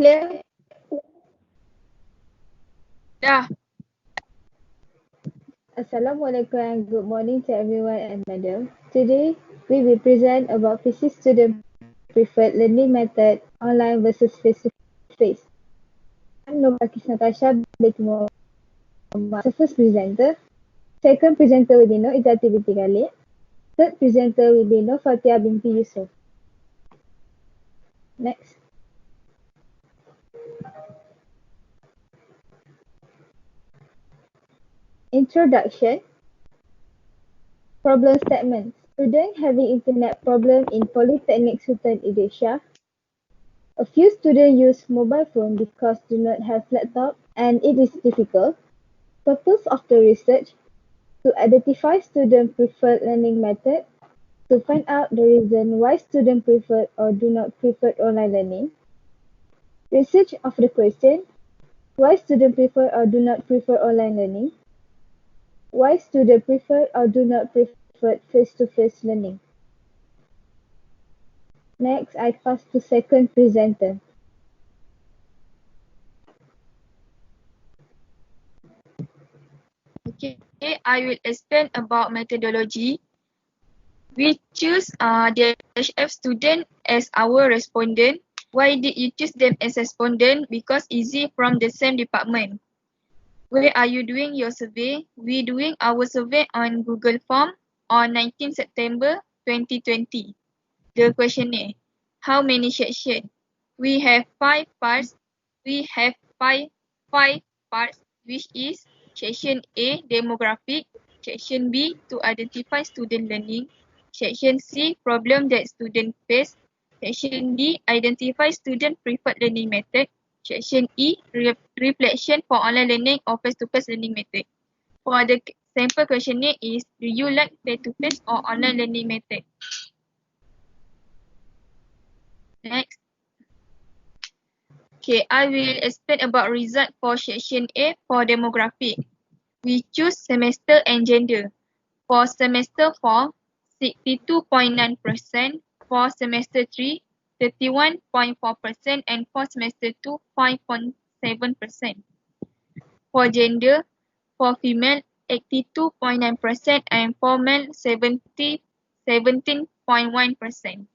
Clear? Dah. Assalamualaikum and good morning to everyone and madam. Today, we will present about physics student preferred learning method online versus face-to-face. I'm Nurulkis Natasha binti Muhammad, the first presenter. Second presenter will be Nur Izzati binti Khalid. Third presenter will be Nur Fatia binti Yusuf. Next. Introduction. Problem statement. Student having internet problem in Polytechnic Sultan Idrisha. A few students use mobile phone because do not have laptop and it is difficult. Purpose of the research: to identify student preferred learning method, to find out the reason why students prefer or do not prefer online learning. Research of the question: why students prefer or do not prefer online learning? Why students prefer or do not prefer face-to-face learning? Next, I pass to second presenter. Okay, I will explain about methodology. We choose the HF student as our respondent. Why did you choose them as respondent? Because easy from the same department. Where are you doing your survey? We doing our survey on Google Form on 19 September 2020. The questionnaire. How many sections? We have 5 parts. We have five parts, which is section A, demographic, section B, to identify student learning, section C, problem that student face, section D, identify student preferred learning method, section E, reflection for online learning or face-to-face learning method. For the sample questionnaire is, do you like face-to-face or online learning method? Next. Okay, I will explain about result for section A for demographic. We choose semester and gender. For semester 4, 62.9%. For semester 3, 31.4%. And for semester 2, 5.7%. For gender, for female, 82.9%. And for male, 17.1%.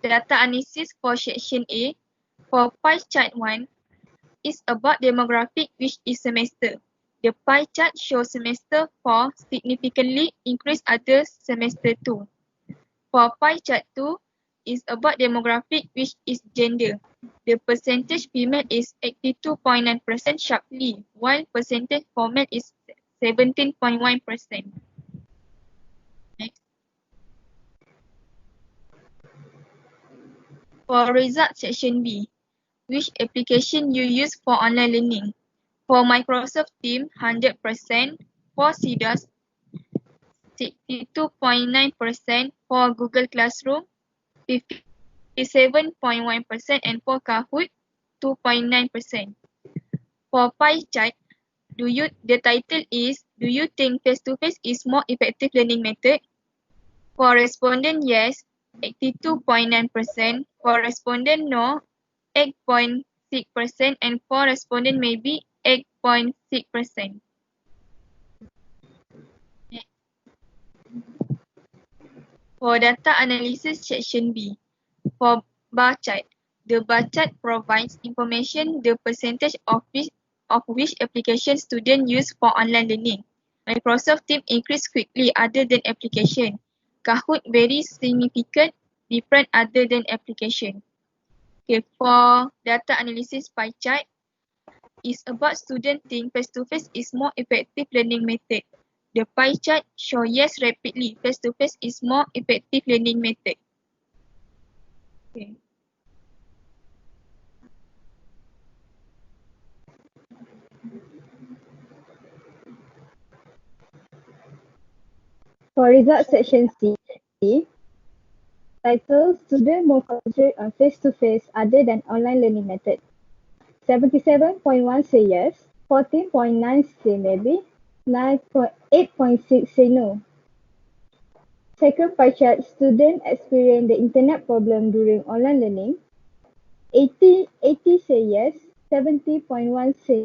Data analysis for section A. For pie chart 1 is about demographic, which is semester. The pie chart shows semester 4 significantly increase other semester 2. For pie chart 2 is about demographic, which is gender. The percentage female is 82.9% sharply, while percentage for male is 17.1%. Next. For result section B, which application you use for online learning? For Microsoft Teams, 100%. For CDOS, 62.9%. For Google Classroom, 57.1%. And for Kahoot, 2.9%. For pie chart, the title is, do you think face-to-face is more effective learning method? For respondent, yes, 82.9%. For respondent, no, 8.6%. And for respondent, maybe 8.6%. For data analysis section B, for bar chart, the bar chart provides information the percentage of which application students use for online learning. Microsoft Teams increase quickly other than application. Kahoot very significant different other than application. Okay, for data analysis pie chart is about student think face-to-face is more effective learning method. The pie chart show yes rapidly face-to-face is more effective learning method. Okay. For result section C, title: student more concentrate on face-to-face other than online learning method. 77.1 say yes, 14.9 say maybe, 8.6 say no. Second pie chart, students experience the internet problem during online learning. 80 say yes, 70.1 say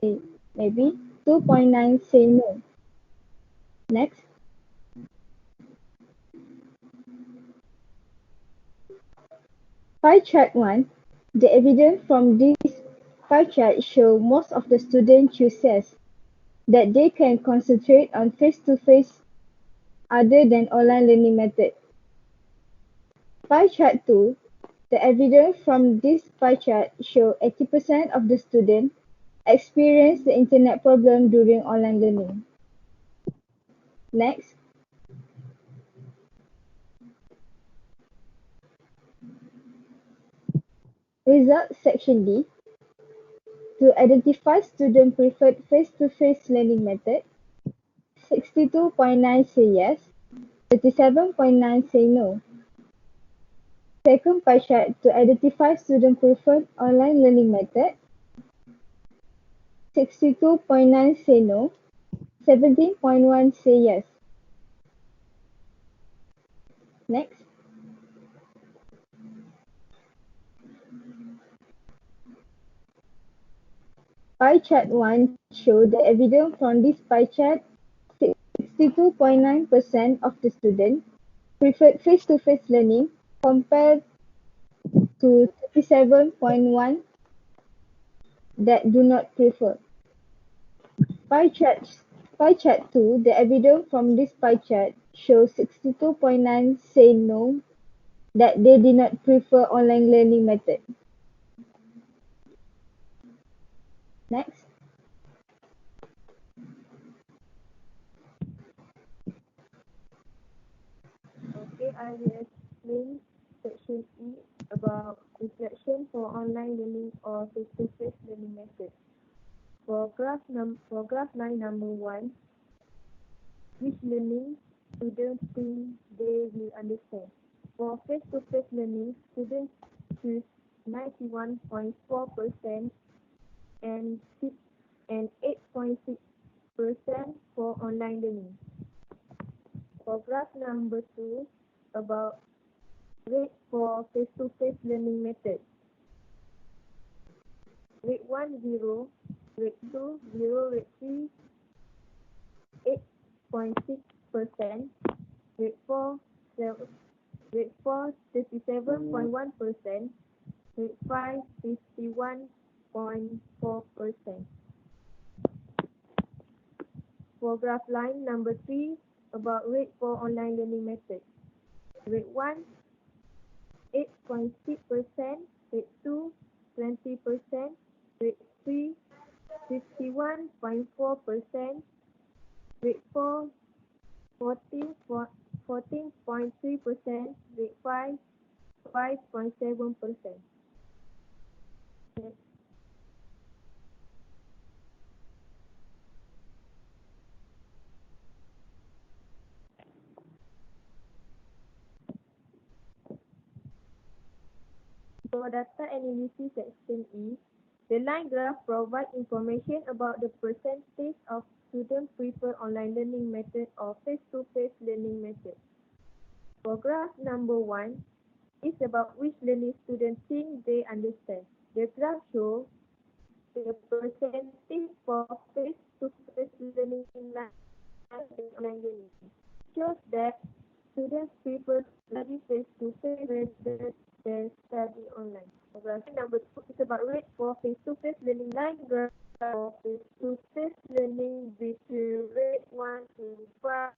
maybe, 2.9 say no. Next. Pie chart 1. The evidence from this pie chart show most of the students choose yes, that they can concentrate on face-to-face other than online learning method. Pie chart 2. The evidence from this pie chart show 80% of the students experience the internet problem during online learning. Next. Result section D. To identify student preferred face-to-face learning method, 62.9 say yes, 37.9 say no. Second pie chart to identify student preferred online learning method, 62.9 say no, 17.1 say yes. Next. Pie chart 1 show the evidence from this pie chart, 62.9% of the students preferred face-to-face learning compared to 37.1 that do not prefer. Pie chart Pie chart 2, the evidence from this pie chart shows 62.9 say no, that they did not prefer online learning method. Next. Okay, I will explain section E about reflection for online learning or face-to-face learning methods. For graph line number 1, which learning students think they will understand. For face-to-face learning, students choose 91.4% and 8.6% for online learning. For graph number 2, about rate for face-to-face learning methods. Rate 1, 0. Rate 2, 0. Rate 3, 8.6%. Rate 4, 37.1%. Rate 5, 51.4%. For graph line number 3, about rate for online learning methods. Rate 1, 8.6%. Rate 2, 20%. Rate 3, 51.4%. Rate 4, 14.3%. Rate 5, 5.7%. For data analysis section E, the line graph provides information about the percentage of students prefer online learning method or face-to-face learning method. For graph number 1, it's about which learning students think they understand. The graph shows the percentage for face-to-face learning in line with online learning. It shows that students prefer study face-to-face rather than study online. Graph number 2 is about rate for face-to-face learning. Line graph for face-to-face learning between rate 1 to 5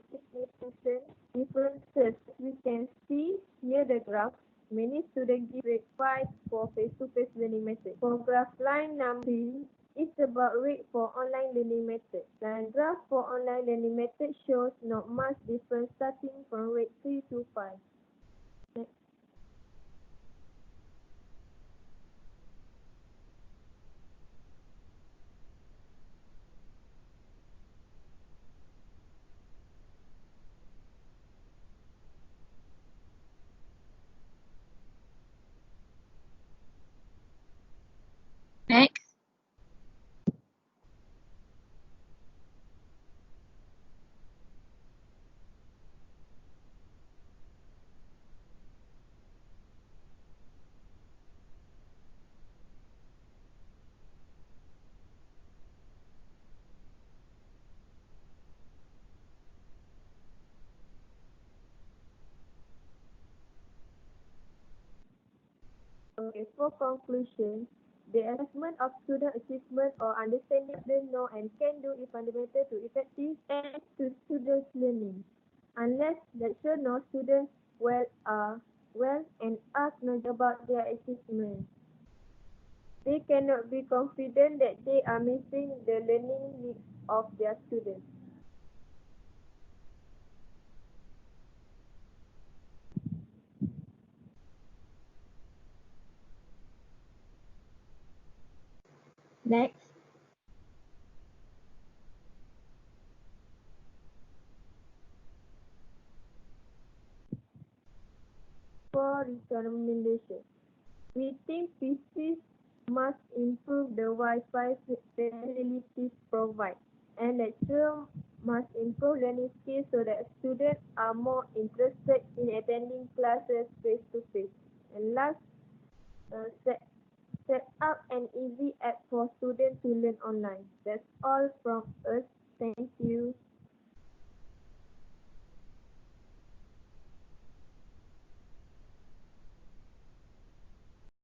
significant differences. We can see here the graph. Many students give rate 5 for face-to-face learning method. For graph line number 3, it's about rate for online learning method. Line graph for online learning method shows not much difference starting from rate 3 to 5. Next. Next. For conclusion, the assessment of student achievement or understanding student know and can do is fundamental to effective and to students' learning. Unless lecturer know students well and ask knowledge about their achievement, they cannot be confident that they are meeting the learning needs of their students. Next, For recommendation, we think PCs must improve the Wi-Fi facilities provided, and lecturers must improve learning skills so that students are more interested in attending classes face-to-face. And last, set up an easy app for students to learn online. That's all from us. Thank you.